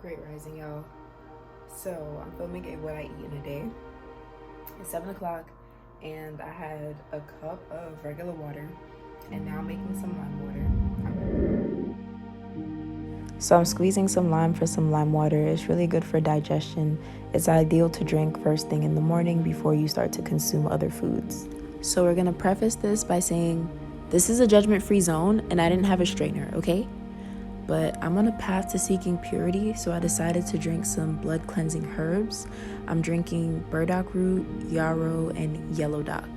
Great rising, y'all. So I'm filming a what I eat in a day. It's 7 o'clock and I had a cup of regular water and now I'm making some lime water. So I'm squeezing some lime for some lime water. It's really good for digestion. It's ideal to drink first thing in the morning before you start to consume other foods. So we're gonna preface this by saying this is a judgment-free zone and I didn't have a straightener, okay? But I'm on a path to seeking purity, so I decided to drink some blood cleansing herbs. I'm drinking burdock root, yarrow, and yellow dock.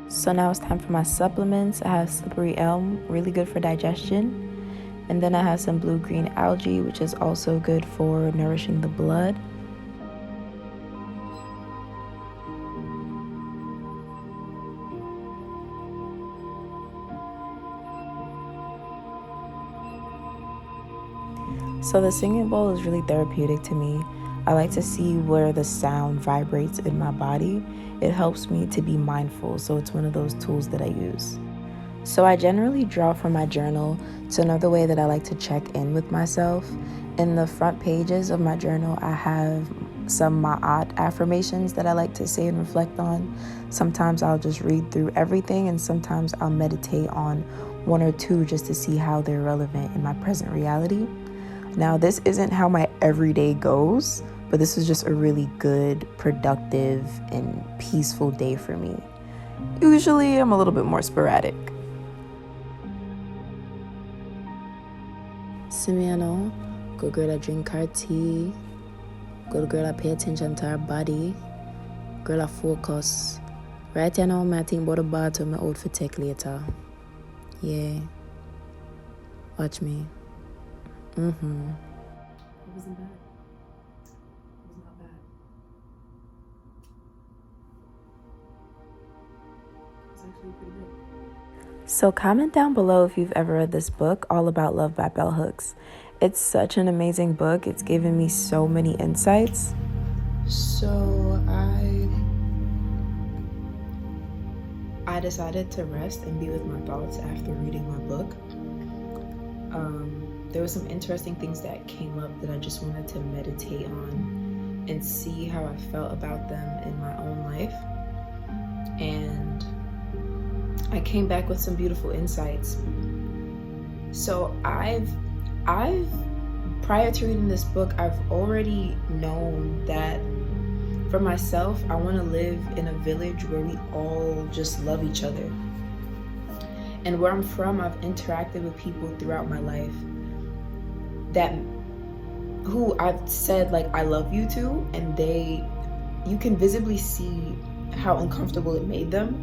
So now it's time for my supplements. I have slippery elm, really good for digestion. And then I have some blue-green algae, which is also good for nourishing the blood. So the singing bowl is really therapeutic to me. I like to see where the sound vibrates in my body. It helps me to be mindful, so it's one of those tools that I use. So I generally draw from my journal. It's another way that I like to check in with myself. In the front pages of my journal, I have some ma'at affirmations that I like to say and reflect on. Sometimes I'll just read through everything, and sometimes I'll meditate on one or two just to see how they're relevant in my present reality. Now, this isn't how my everyday goes, but this is just a really good, productive, and peaceful day for me. Usually, I'm a little bit more sporadic. Simiano, good girl that drink her tea, good girl that pay attention to her body, girl that focus. Right now, I think about the bathroom my outfit take later. Yeah. Watch me. It wasn't bad. It was not bad. It was actually pretty good. So comment down below if you've ever read this book, All About Love by Bell Hooks. It's such an amazing book. It's given me so many insights. So I decided to rest and be with my thoughts after reading my book. There were some interesting things that came up that I just wanted to meditate on and see how I felt about them in my own life. And I came back with some beautiful insights. So I've prior to reading this book, I've already known that for myself, I want to live in a village where we all just love each other. And where I'm from, I've interacted with people throughout my life who I've said like I love you to, and you can visibly see how uncomfortable it made them,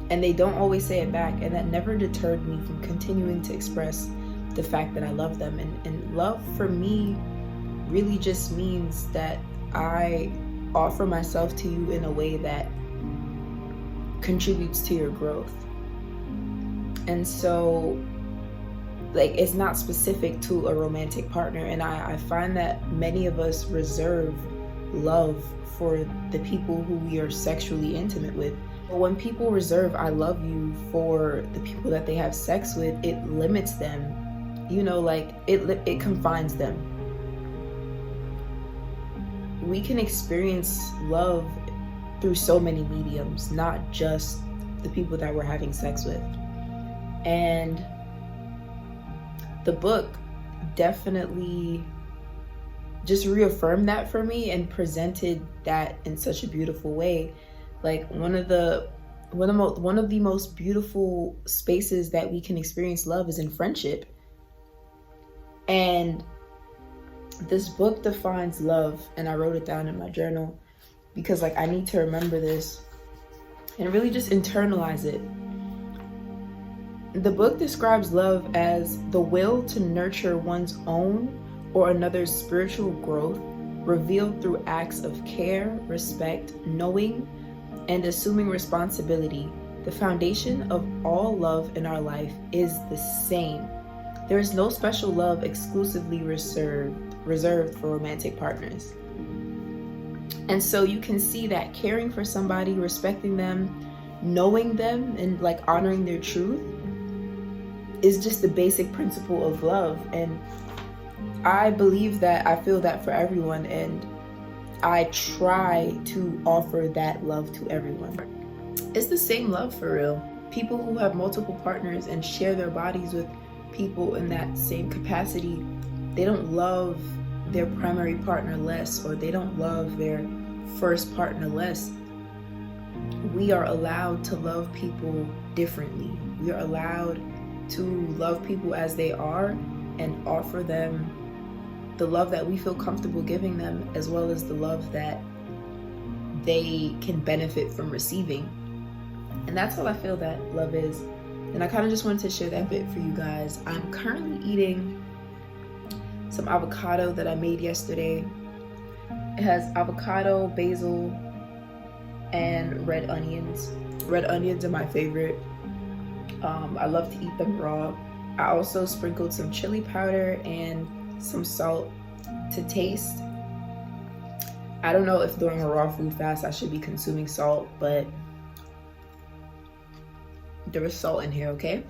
and they don't always say it back, and that never deterred me from continuing to express the fact that I love them. And love for me really just means that I offer myself to you in a way that contributes to your growth. And so, like, it's not specific to a romantic partner. And I find that many of us reserve love for the people who we are sexually intimate with. But when people reserve I love you for the people that they have sex with, it limits them, you know, like it confines them. We can experience love through so many mediums, not just the people that we're having sex with. And the book definitely just reaffirmed that for me and presented that in such a beautiful way. Like one of the most beautiful spaces that we can experience love is in friendship. And this book defines love, and I wrote it down in my journal because like I need to remember this and really just internalize it. The book describes love as the will to nurture one's own or another's spiritual growth, revealed through acts of care, respect, knowing, and assuming responsibility. The foundation of all love in our life is the same. There is no special love exclusively reserved for romantic partners. And so you can see that caring for somebody, respecting them, knowing them, and like honoring their truth is just the basic principle of love. And I believe that I feel that for everyone, and I try to offer that love to everyone. It's the same love for real. People who have multiple partners and share their bodies with people in that same capacity, they don't love their primary partner less, or they don't love their first partner less. We are allowed to love people differently. We are allowed to love people as they are and offer them the love that we feel comfortable giving them, as well as the love that they can benefit from receiving. And that's all I feel that love is. And I kind of just wanted to share that bit for you guys. I'm currently eating some avocado that I made yesterday. It has avocado, basil, and red onions. Red onions are my favorite. I love to eat them raw. I also sprinkled some chili powder and some salt to taste. I don't know if during a raw food fast I should be consuming salt, but there is salt in here, okay?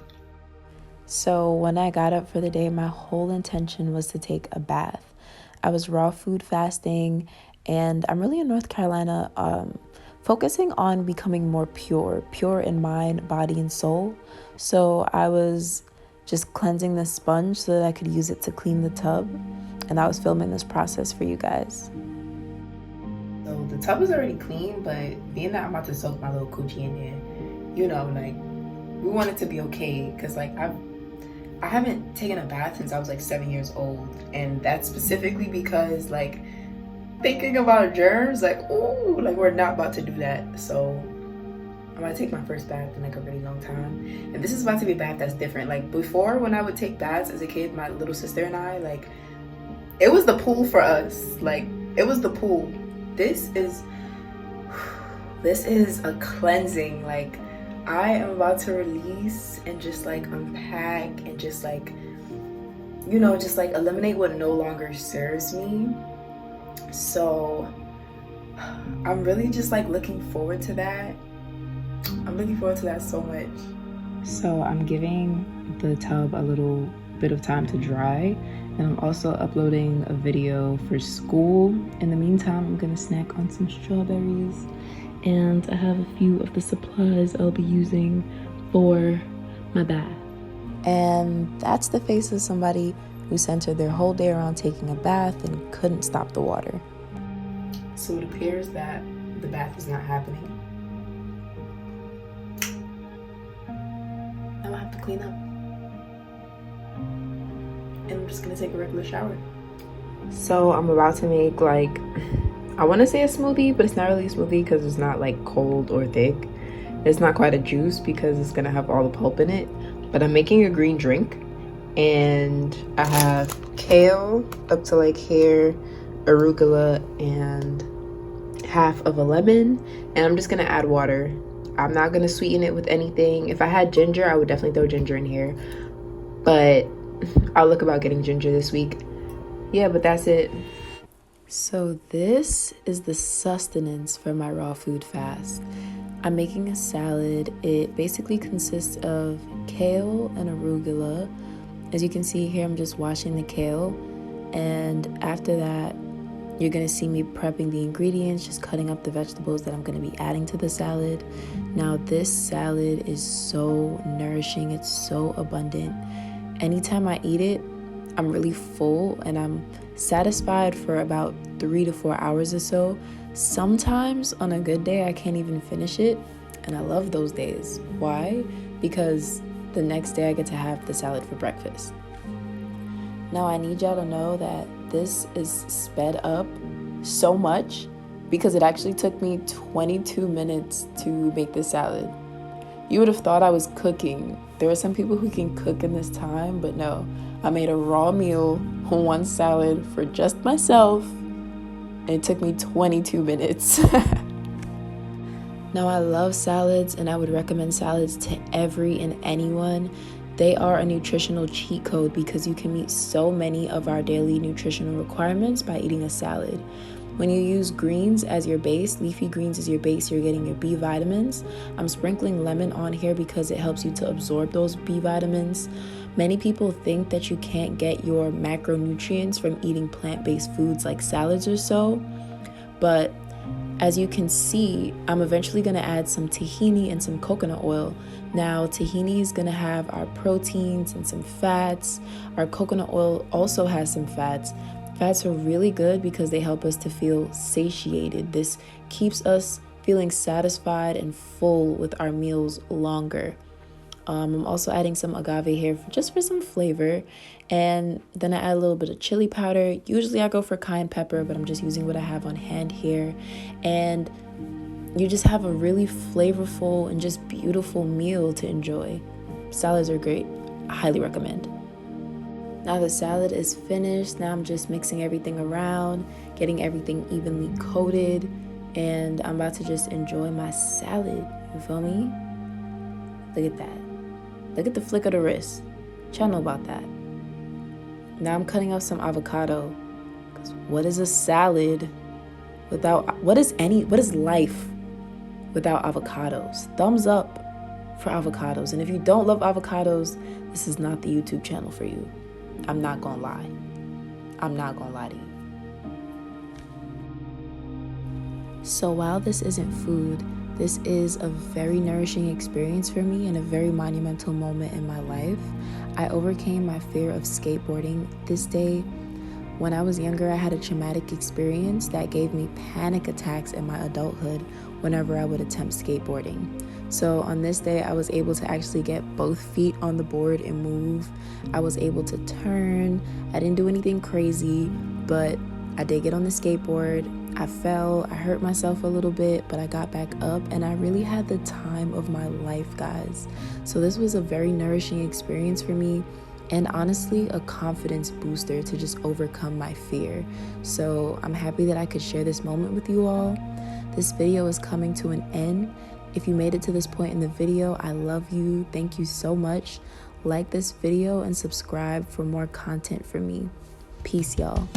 So when I got up for the day, my whole intention was to take a bath. I was raw food fasting, and I'm really in North Carolina, focusing on becoming more pure in mind, body, and soul. So I was just cleansing the sponge so that I could use it to clean the tub. And I was filming this process for you guys. So the tub is already clean, but being that I'm about to soak my little coochie in there, you know, like, we want it to be okay, because like I haven't taken a bath since I was like 7 years old, and that's specifically because like thinking about germs, like, oh, like we're not about to do that. So I'm gonna take my first bath in like a really long time, and this is about to be a bath that's different. Like before, when I would take baths as a kid, my little sister and I, like, it was the pool for us. Like, it was the pool. This is a cleansing. Like, I am about to release and just like unpack and just like, you know, just like eliminate what no longer serves me. So I'm really just like looking forward to that. I'm looking forward to that so much. So I'm giving the tub a little bit of time to dry, and I'm also uploading a video for school. In the meantime, I'm gonna snack on some strawberries, and I have a few of the supplies I'll be using for my bath. And that's the face of somebody who centered their whole day around taking a bath and couldn't stop the water. So it appears that the bath is not happening. Now I have to clean up. And I'm just gonna take a regular shower. So I'm about to make, like, I want to say a smoothie, but it's not really a smoothie because it's not like cold or thick. It's not quite a juice because it's gonna have all the pulp in it. But I'm making a green drink, and I have kale up to like here, arugula, and half of a lemon, and I'm just gonna add water. I'm not gonna sweeten it with anything. If I had ginger, I would definitely throw ginger in here, but I'll look about getting ginger this week. Yeah, but that's it. So this is the sustenance for my raw food fast. I'm making a salad. It basically consists of kale and arugula. As you can see here, I'm just washing the kale, and after that, you're gonna see me prepping the ingredients, just cutting up the vegetables that I'm gonna be adding to the salad. Now, this salad is so nourishing, it's so abundant. Anytime I eat it, I'm really full and I'm satisfied for about 3 to 4 hours or so. Sometimes on a good day, I can't even finish it, and I love those days. Why? Because the next day I get to have the salad for breakfast. Now, I need y'all to know that this is sped up so much because it actually took me 22 minutes to make this salad. You would have thought I was cooking. There are some people who can cook in this time, but no. I made a raw meal, one salad for just myself, and it took me 22 minutes. Now, I love salads, and I would recommend salads to every and anyone. They are a nutritional cheat code because you can meet so many of our daily nutritional requirements by eating a salad. When you use greens as your base, leafy greens as your base, you're getting your B vitamins. I'm sprinkling lemon on here because it helps you to absorb those B vitamins. Many people think that you can't get your macronutrients from eating plant-based foods like salads or so, but as you can see, I'm eventually going to add some tahini and some coconut oil. Now, tahini is going to have our proteins and some fats. Our coconut oil also has some fats. Fats are really good because they help us to feel satiated. This keeps us feeling satisfied and full with our meals longer. I'm also adding some agave here just for some flavor, and then I add a little bit of chili powder. Usually I go for cayenne pepper, but I'm just using what I have on hand here, and you just have a really flavorful and just beautiful meal to enjoy. Salads are great. I highly recommend. Now the salad is finished. Now I'm just mixing everything around, getting everything evenly coated, and I'm about to just enjoy my salad. You feel me? Look at that. Look at the flick of the wrist. Y'all know about that. Now I'm cutting up some avocado. Because what is a salad without, what is life without avocados? Thumbs up for avocados. And if you don't love avocados, this is not the YouTube channel for you. I'm not gonna lie. I'm not gonna lie to you. So while this isn't food, this is a very nourishing experience for me and a very monumental moment in my life. I overcame my fear of skateboarding this day. When I was younger, I had a traumatic experience that gave me panic attacks in my adulthood whenever I would attempt skateboarding. So on this day, I was able to actually get both feet on the board and move. I was able to turn. I didn't do anything crazy, but I did get on the skateboard. I fell, I hurt myself a little bit, but I got back up and I really had the time of my life, guys. So this was a very nourishing experience for me and honestly a confidence booster to just overcome my fear. So I'm happy that I could share this moment with you all. This video is coming to an end. If you made it to this point in the video, I love you. Thank you so much. Like this video and subscribe for more content from me. Peace, y'all.